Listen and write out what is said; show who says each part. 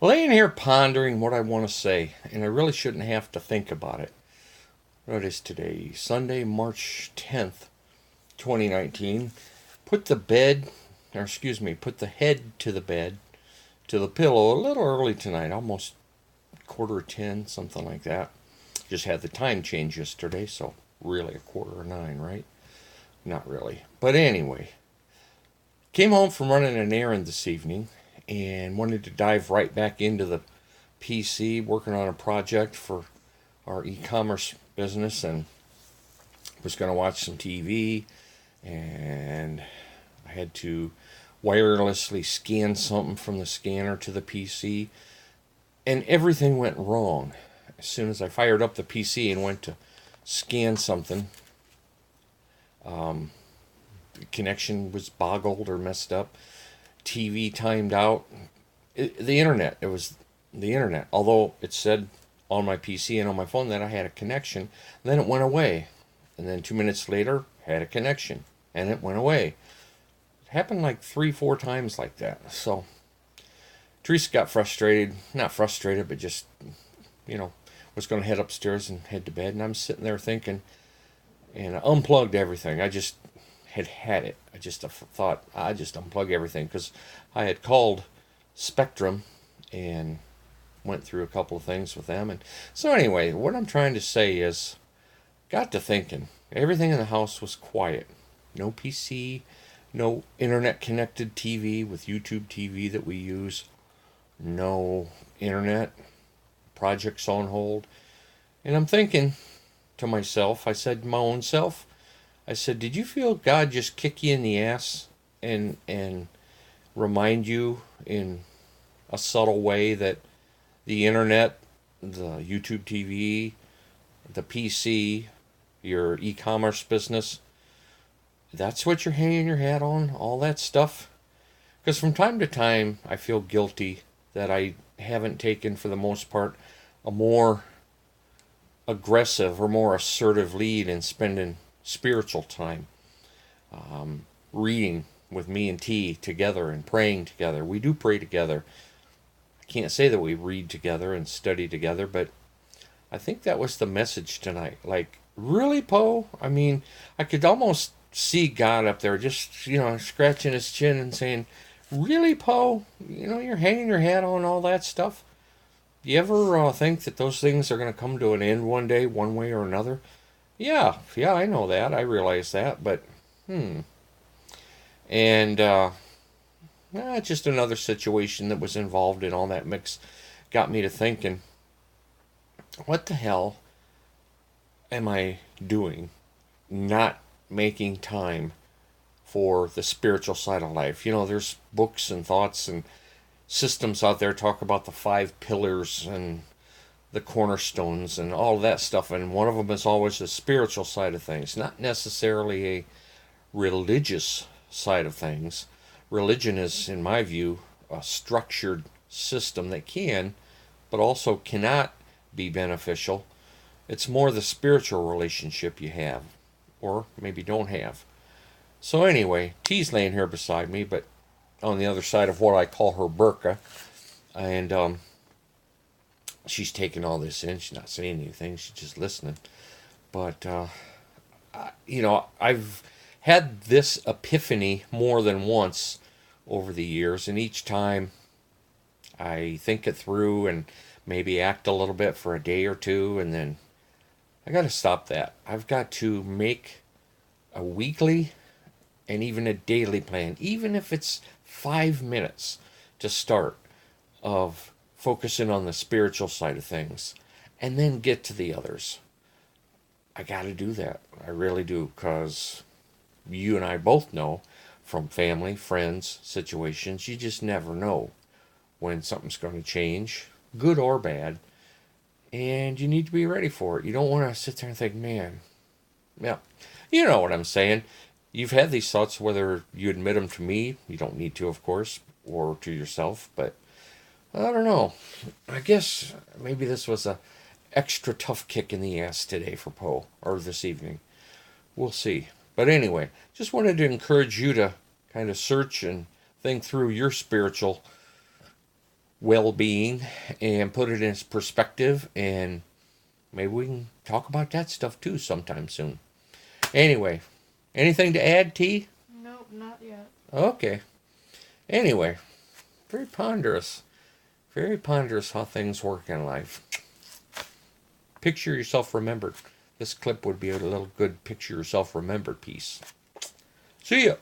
Speaker 1: Laying here pondering what I want to say, and I really shouldn't have to think about it. What is today? Sunday, March 10th, 2019. Put the bed, or excuse me, put the head to the bed, to the pillow a little early tonight, almost quarter of 10, something like that. Just had the time change yesterday, so really a quarter of 9, right? Not really. But anyway, came home from running an errand this evening and wanted to dive right back into the PC, working on a project for our e-commerce business, and was going to watch some TV, and I had to wirelessly scan something from the scanner to the PC, and everything went wrong. As soon as I fired up the PC and went to scan something, the connection was boggled or messed up. TV timed out. The internet. It was the internet. Although it said on my PC and on my phone that I had a connection, then it went away. And then 2 minutes later, had a connection, and it went away. It happened like 3, 4 times like that. So Teresa got frustrated. Not frustrated, but just, you know, was going to head upstairs and head to bed. And I'm sitting there thinking, and I unplugged everything. I just had it. I just thought I just unplug everything because I had called Spectrum and went through a couple of things with them. And so anyway, what I'm trying to say is, got to thinking. Everything in the house was quiet. No PC, no internet connected TV with YouTube TV that we use. No internet. Projects on hold. And I'm thinking to myself, I said to my own self, I said, did you feel God just kick you in the ass and remind you in a subtle way that the internet, the YouTube TV, the PC, your e-commerce business, that's what you're hanging your hat on, all that stuff? Because from time to time, I feel guilty that I haven't taken, for the most part, a more aggressive or more assertive lead in spending spiritual time, reading with me and T together and praying together. We do pray together. I can't say that we read together and study together, but I think that was the message tonight. Like, really, Poe? I mean, I could almost see God up there just, scratching his chin and saying, really, Poe? You're hanging your hat on all that stuff? You ever think that those things are going to come to an end one day, one way or another? Yeah, I know that. I realize that, but and just another situation that was involved in all that mix got me to thinking, what the hell am I doing? Not making time for the spiritual side of life. There's books and thoughts and systems out there talk about the 5 pillars and the cornerstones and all that stuff, and one of them is always the spiritual side of things, not necessarily a religious side of things. Religion is, in my view, a structured system that can, but also cannot be beneficial. It's more the spiritual relationship you have, or maybe don't have. So anyway, T's laying here beside me, but on the other side of what I call her burqa, and she's taking all this in. She's not saying anything. She's just listening. But, I've had this epiphany more than once over the years. And each time I think it through and maybe act a little bit for a day or two. And then I got to stop that. I've got to make a weekly and even a daily plan, even if it's 5 minutes to start, of focusing on the spiritual side of things and then get to the others. I got to do that. I really do, because you and I both know from family, friends, situations, you just never know when something's going to change, good or bad, and you need to be ready for it. You don't want to sit there and think, man, yeah, you know what I'm saying. You've had these thoughts, whether you admit them to me, you don't need to, of course, or to yourself, but I don't know. I guess maybe this was a extra tough kick in the ass today for Poe, or this evening. We'll see. But anyway, just wanted to encourage you to kind of search and think through your spiritual well-being and put it in its perspective, and maybe we can talk about that stuff too sometime soon. Anyway, anything to add, T?
Speaker 2: Nope, not yet.
Speaker 1: Okay. Anyway, very ponderous. Very ponderous how things work in life. Picture yourself remembered. This clip would be a little good picture yourself remembered piece. See ya.